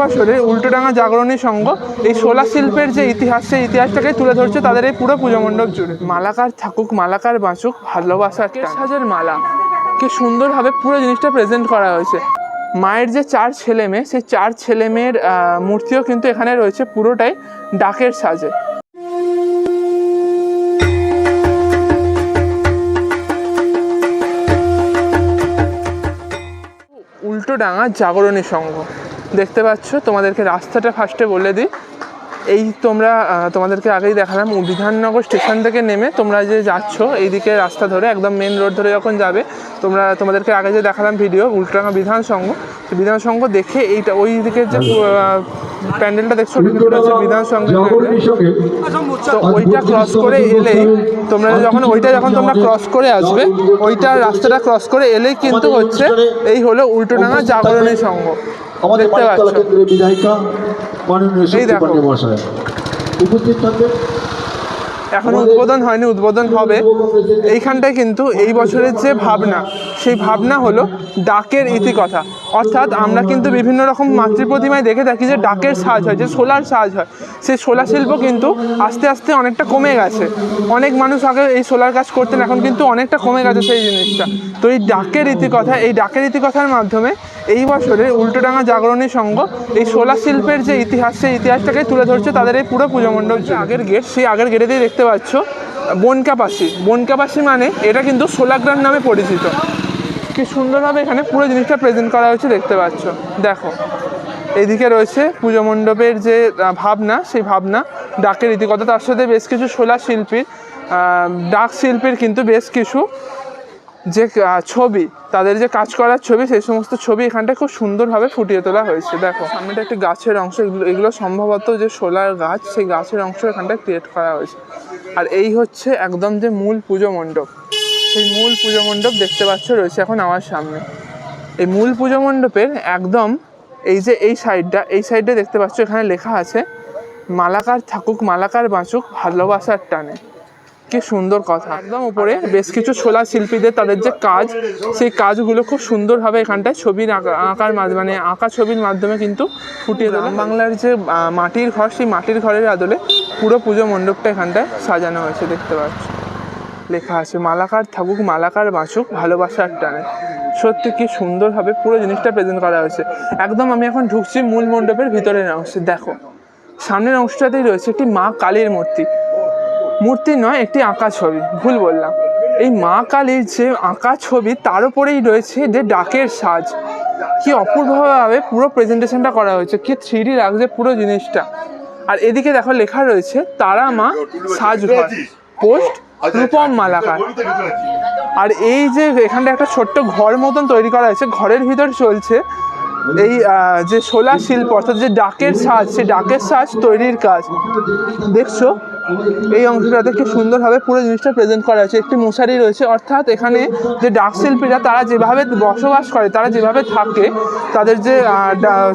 বছরে উল্টোডাঙা জাগরণী সংঘ এই শোলা শিল্পের যে ইতিহাস, সেই ইতিহাসটাকে তুলে ধরছে তাদের এই পুরো পুজো মণ্ডপ জুড়ে। মালাকার থাকুক মালাকার বাঁচুক, ভালোবাসার সাজের মালা, কি সুন্দরভাবে পুরো জিনিসটা প্রেজেন্ট করা হয়েছে। মায়ের যে 4 ছেলে মেয়ে, সেই 4 ছেলে মেয়ের মূর্তিও কিন্তু এখানে রয়েছে, পুরোটাই ডাকের সাজে। উল্টোডাঙা জাগরণী সংঘ দেখতে পাচ্ছ। তোমাদেরকে রাস্তাটা ফার্স্টে বলে দিই। এই তোমাদেরকে আগেই দেখালাম, বিধাননগর স্টেশন থেকে নেমে তোমরা যে যাচ্ছ এইদিকে রাস্তা ধরে একদম মেন রোড ধরে যখন যাবে, তোমাদেরকে আগে যে দেখালাম ভিডিও উল্টোডাঙা বিধান সংঘ দেখে এইটা ওই দিকের যে প্যান্ডেলটা দেখছো হচ্ছে বিধান সংঘ। তো ওইটা ক্রস করে এলেই তোমরা যখন তোমরা ক্রস করে আসবে, ওইটা রাস্তাটা ক্রস করে এলেই কিন্তু হচ্ছে এই হলো উল্টোডাঙা জাগরণী সংঘ। দেখতে পাচ্ছ, এই দেখো এখন উদ্বোধন হয়নি, উদ্বোধন হবে। এইখানটায় কিন্তু এই বছরের যে ভাবনা, সেই ভাবনা হলো ডাকের ইতিকথা। অর্থাৎ আমরা কিন্তু বিভিন্ন রকম মাতৃপ্রতিমায় দেখে থাকি যে ডাকের সাজ হয়, যে শোলার সাজ হয়। সেই শোলা শিল্প কিন্তু আস্তে আস্তে অনেকটা কমে গেছে। অনেক মানুষ আগে এই শোলার কাজ করতেন, এখন কিন্তু অনেকটা কমে গেছে সেই জিনিসটা। তো এই ডাকের ইতিকথার মাধ্যমে এই বছরে উল্টোডাঙা জাগরণী সংঘ এই শোলা শিল্পের যে ইতিহাস, সেই ইতিহাসটাকে তুলে ধরছে তাদের এই পুরো পুজো মণ্ডপ। যে আগের গেট, সেই আগের গেটেতেই দেখতে পাচ্ছ বনকাপাসি মানে এটা কিন্তু শোলাগ্রাম নামে পরিচিত। কি সুন্দরভাবে এখানে পুরো জিনিসটা প্রেজেন্ট করা হয়েছে, দেখতে পাচ্ছ। দেখো এইদিকে রয়েছে পুজো মণ্ডপের যে ভাবনা, সেই ভাবনা ডাকের ইতিকথা, তার সাথে বেশ কিছু শোলা শিল্পীর ডাক শিল্পীর কিন্তু বেশ কিছু যে ছবি, তাদের যে কাজ করার ছবি, সেই সমস্ত ছবি এখানটায় খুব সুন্দরভাবে ফুটিয়ে তোলা হয়েছে। দেখো সামনেটা একটি গাছের অংশ, এগুলো সম্ভবত যে শোলার গাছ, সেই গাছের অংশ এখানটায় ক্রিয়েট করা হয়েছে। আর এই হচ্ছে একদম যে মূল পুজো মণ্ডপ, সেই মূল পুজো মণ্ডপ দেখতে পাচ্ছ রয়েছে এখন আমার সামনে। এই মূল পুজো মণ্ডপের একদম এই সাইডটা দেখতে পাচ্ছ, এখানে লেখা আছে মালাকার থাকুক মালাকার বাঁচুক, ভালোবাসার টানে। কি সুন্দর কথা। একদম উপরে বেশ কিছু শোলা শিল্পীদের তাদের যে কাজ, সেই কাজগুলো খুব সুন্দরভাবে এখানটায় ছবির আঁকা ছবির মাধ্যমে কিন্তু ফুটিয়ে দেয়। বাংলার যে মাটির ঘর, সেই মাটির ঘরের আদলে পুরো পুজো মণ্ডপটা এখানটায় সাজানো হয়েছে। দেখতে পাচ্ছ লেখা আছে মালাকার থাকুক মালাকার বাঁচুক, ভালোবাসার টানে। সত্যি কি সুন্দরভাবে পুরো জিনিসটা প্রেজেন্ট করা হয়েছে। একদম আমি এখন ঢুকছি মূল মণ্ডপের ভিতরের অংশে। দেখো সামনের অংশটাতেই রয়েছে একটি মা কালীর মূর্তি নয়, একটি আঁকা ছবি, ভুল বললাম। এই মা কালীর যে আঁকা ছবি, তার উপরেই রয়েছে যে ডাকের সাজ। কি অপূর্বভাবে পুরো প্রেজেন্টেশনটা করা হয়েছে, কি 3D লাগছে পুরো জিনিসটা। আর এদিকে দেখো লেখা রয়েছে তারা মা সাজঘর, পোস্ট রূপম মালাকার। আর এই যে এখানটা একটা ছোট্ট ঘর মতন তৈরি করা হয়েছে, ঘরের ভিতর চলছে এই যে শোলা শিল্প, অর্থাৎ যে ডাকের সাজ, সেই ডাকের সাজ তৈরির কাজ। দেখছো এই অংশটাতে কি সুন্দরভাবে পুরো জিনিসটা প্রেজেন্ট করা হয়েছে। একটি মশারি রয়েছে, অর্থাৎ এখানে যে ডাক শিল্পীরা তারা যেভাবে বসবাস করে, তারা যেভাবে থাকে, তাদের যে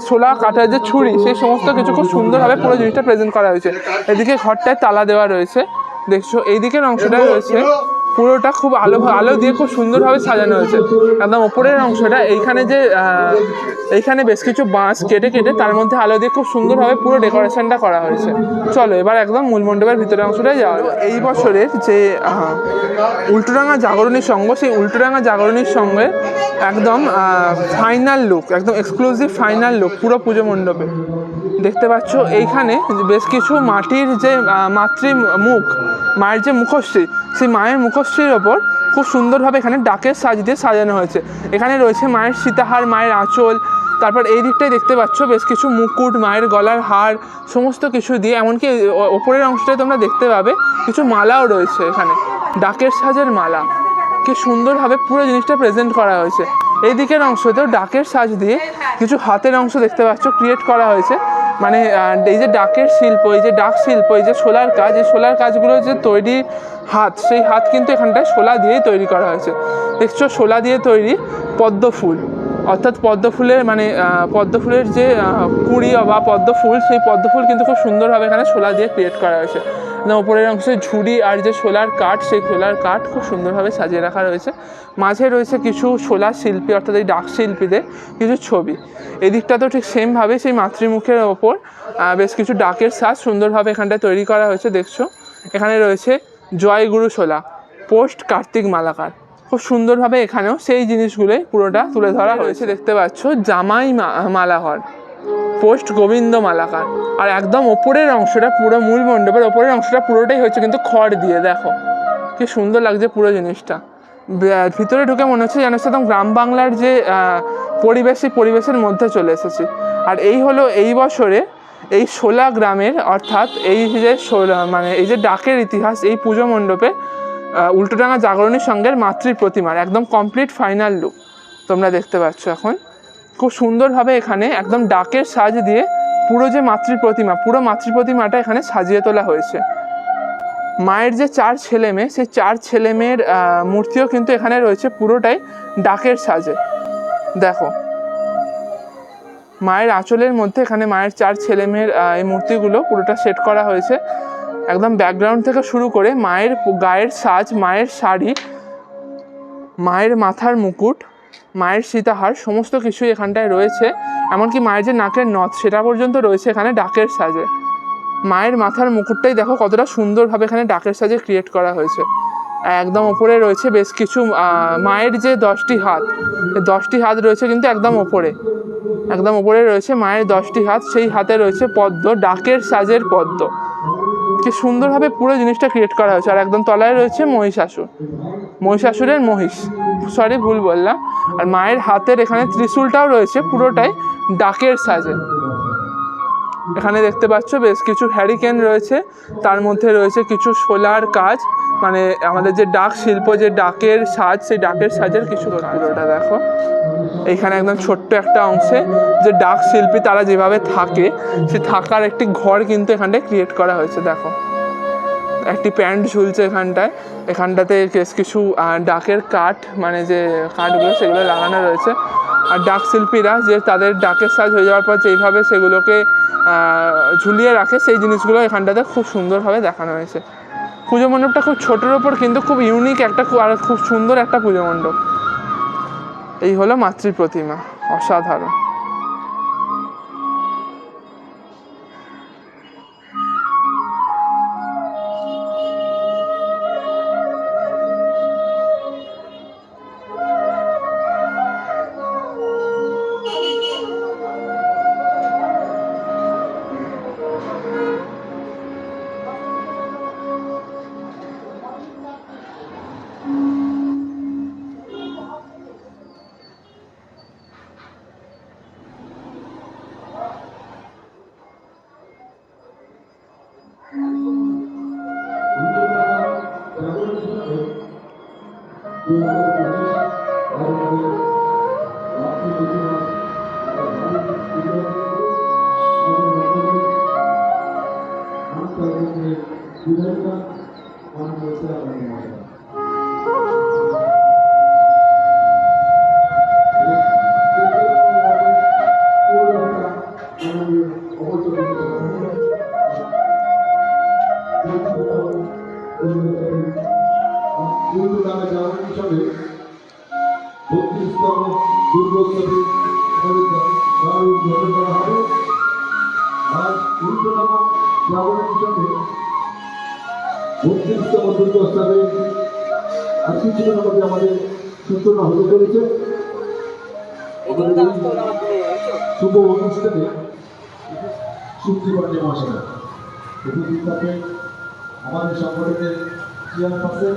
শোলা কাটার যে ছুরি, সেই সমস্ত কিছু খুব সুন্দরভাবে পুরো জিনিসটা প্রেজেন্ট করা হয়েছে। এদিকে ঘরটায় তালা দেওয়া রয়েছে, দেখছো এই দিকের অংশটা রয়েছে পুরোটা খুব আলো দিয়ে খুব সুন্দরভাবে সাজানো হয়েছে। একদম ওপরের অংশটা এইখানে বেশ কিছু বাঁশ কেটে তার মধ্যে আলো দিয়ে খুব সুন্দরভাবে পুরো ডেকোরেশনটা করা হয়েছে। চলো এবার একদম মূল মণ্ডপের ভিতরের অংশটাই যাওয়া। এই বছরের যে উল্টোডাঙা জাগরণী সংঘ, সেই উল্টোডাঙা জাগরণী সংঘের একদম ফাইনাল লুক, একদম এক্সক্লুসিভ ফাইনাল লুক পুরো পুজো মণ্ডপে। দেখতে পাচ্ছ এইখানে বেশ কিছু মাটির যে মাতৃমুখ, মায়ের যে মুখশ্রী, সেই মায়ের মুখশ্রীর ওপর খুব সুন্দরভাবে এখানে ডাকের সাজ দিয়ে সাজানো হয়েছে। এখানে রয়েছে মায়ের সীতাহার, মায়ের আঁচল, তারপর এই দিকটায় দেখতে পাচ্ছ বেশ কিছু মুকুট, মায়ের গলার হার, সমস্ত কিছু দিয়ে, এমনকি ওপরের অংশটায় তোমরা দেখতে পাবে কিছু মালাও রয়েছে এখানে, ডাকের সাজের মালা। কি সুন্দরভাবে পুরো জিনিসটা প্রেজেন্ট করা হয়েছে। এই দিকের অংশতেও ডাকের সাজ দিয়ে কিছু হাতের অংশ দেখতে পাচ্ছ ক্রিয়েট করা হয়েছে। মানে এই যে ডাকের শিল্প, এই যে ডাক শিল্প, এই যে শোলার কাজ, এই শোলার কাজগুলো যে তৈরি হাত, সেই হাত কিন্তু এখানটায় শোলা দিয়েই তৈরি করা হয়েছে। দেখছো শোলা দিয়ে তৈরি পদ্ম ফুল, অর্থাৎ পদ্মফুলের যে কুড়ি বা পদ্ম ফুল, সেই পদ্ম ফুল কিন্তু খুব সুন্দরভাবে এখানে শোলা দিয়ে ক্রিয়েট করা হয়েছে। একদম ওপরের অংশে ঝুড়ি আর যে শোলার কাঠ, সেই শোলার কাঠ খুব সুন্দরভাবে সাজিয়ে রাখা রয়েছে। মাঝে রয়েছে কিছু শোলা শিল্পী অর্থাৎ এই ডাক শিল্পীদের কিছু ছবি। এদিকটাতেও ঠিক সেমভাবে সেই মাতৃমুখের ওপর বেশ কিছু ডাকের সাজ সুন্দরভাবে এখানটায় তৈরি করা হয়েছে দেখছো। এখানে রয়েছে জয়গুরু শোলা, পোস্ট কার্তিক মালাকার, খুব সুন্দরভাবে এখানেও সেই জিনিসগুলোই পুরোটা তুলে ধরা হয়েছে দেখতে পাচ্ছ। জামাই মালাহর, পোস্ট গোবিন্দ মালাকার। আর একদম ওপরের অংশটা, পুরো মূল মণ্ডপের ওপরের অংশটা পুরোটাই হচ্ছে কিন্তু খড় দিয়ে, দেখো কি সুন্দর লাগছে পুরো জিনিসটা। ভিতরে ঢুকে মনে হচ্ছে যেন একদম গ্রাম বাংলার যে পরিবেশ, সেই পরিবেশের মধ্যে চলে এসেছি। আর এই হলো এই বছরে এই শোলা গ্রামের, অর্থাৎ এই যে মানে এই যে ডাকের ইতিহাস, এই পুজো মণ্ডপে উল্টোডাঙা জাগরণী সংঘের মাতৃ প্রতিমার একদম কমপ্লিট ফাইনাল লুক তোমরা দেখতে পাচ্ছ এখন। খুব সুন্দরভাবে এখানে একদম ডাকের সাজ দিয়ে পুরো যে মাতৃ প্রতিমা, পুরো মাতৃ প্রতিমাটা এখানে সাজিয়ে তোলা হয়েছে। মায়ের যে 4 ছেলে মেয়ে, সেই 4 ছেলে মেয়ের মূর্তিও কিন্তু এখানে রয়েছে পুরোটাই ডাকের সাজে। দেখো মায়ের আঁচলের মধ্যে এখানে মায়ের 4 ছেলে মেয়ের এই মূর্তিগুলো পুরোটা সেট করা হয়েছে। একদম ব্যাকগ্রাউন্ড থেকে শুরু করে মায়ের গায়ের সাজ, মায়ের শাড়ি, মায়ের মাথার মুকুট, মায়ের সীতাহার, সমস্ত কিছুই এখানটায় রয়েছে। এমনকি মায়ের যে নাকের নথ, সেটা পর্যন্ত রয়েছে এখানে ডাকের সাজে। মায়ের মাথার মুকুটটাই দেখো কতটা সুন্দরভাবে এখানে ডাকের সাজে ক্রিয়েট করা হয়েছে। একদম ওপরে রয়েছে বেশ কিছু মায়ের যে 10টি হাত, 10টি হাত রয়েছে কিন্তু একদম ওপরে, একদম ওপরে রয়েছে মায়ের 10টি হাত। সেই হাতে রয়েছে পদ্ম, ডাকের সাজের পদ্ম। কি সুন্দরভাবে পুরো জিনিসটা ক্রিয়েট করা হয়েছে। আর একদম তলায় রয়েছে মহিষাসুর, মহিষাসুরের মহিষ, সরি ভুল বললাম। আর মায়ের হাতের এখানে ত্রিশূলটাও রয়েছে পুরোটাই ডাকের সাজে। এখানে দেখতে পাচ্ছ বেশ কিছু হ্যারিকেন রয়েছে, তার মধ্যে রয়েছে কিছু শোলার কাজ, মানে আমাদের যে ডাক শিল্প, যে ডাকের সাজ, সেই ডাকের সাজের কিছু। পুরোটা দেখো এইখানে একদম ছোট্ট একটা অংশে যে ডাক শিল্পী তারা যেভাবে থাকে, সে থাকার একটি ঘর কিন্তু এখানটায় ক্রিয়েট করা হয়েছে। দেখো একটি প্যান্ট ঝুলছে এখানটায়, এখানটাতে বেশ কিছু ডাকের কাঠ, মানে যে কাঠগুলো সেগুলো লাগানো রয়েছে। আর ডাক শিল্পীরা যে তাদের ডাকের সাজ হয়ে যাওয়ার পর যেইভাবে সেগুলোকে ঝুলিয়ে রাখে, সেই জিনিসগুলো এখানটাতে খুব সুন্দরভাবে দেখানো হয়েছে। পুজো মণ্ডপটা খুব ছোটোর ওপর কিন্তু খুব ইউনিক একটা, আর খুব সুন্দর একটা পুজো মণ্ডপ। এই হলো মাতৃ প্রতিমা, অসাধারণ। আমাদের সূচনা হতে চলেছে। শুভ অনুষ্ঠানে চুক্তি মহাসভা উপস্থিত থাকবেন আমাদের সংগঠনের চেয়ারপারসন